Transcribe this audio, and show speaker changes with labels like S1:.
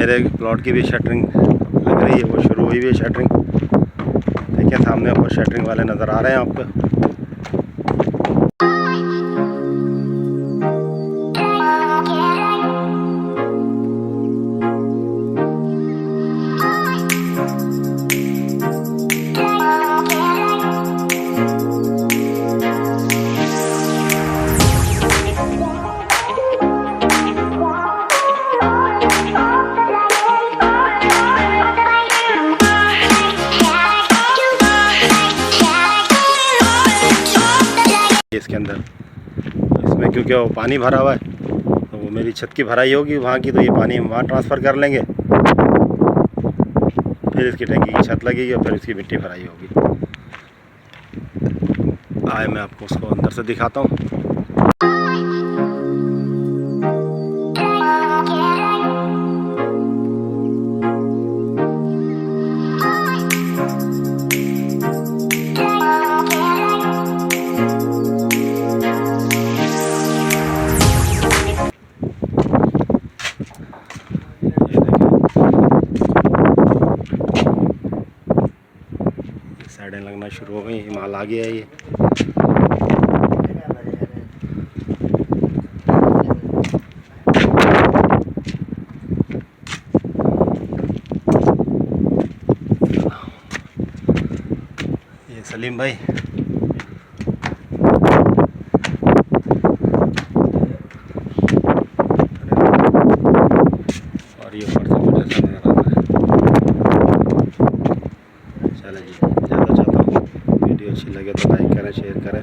S1: मेरे प्लॉट की भी शटरिंग लग रही है, वो शुरू हुई भी है शटरिंग। देखिए सामने आपको शटरिंग वाले नज़र आ रहे हैं आपको। इसके अंदर इसमें क्योंकि वो पानी भरा हुआ है, तो वो मेरी छत की भराई होगी वहाँ की, तो ये पानी हम वहाँ ट्रांसफ़र कर लेंगे, फिर इसकी टंकी की छत लगेगी और फिर इसकी मिट्टी भराई होगी। आए मैं आपको उसको अंदर से दिखाता हूँ। साइडें लगना शुरू हो गई, माल आ गया है ये। ये सलीम भाई और ये ऊपर से मुझे नजर आता है। चले जी, ज़्यादा चाहता हूँ वीडियो अच्छी लगे तो लाइक करें, शेयर करें।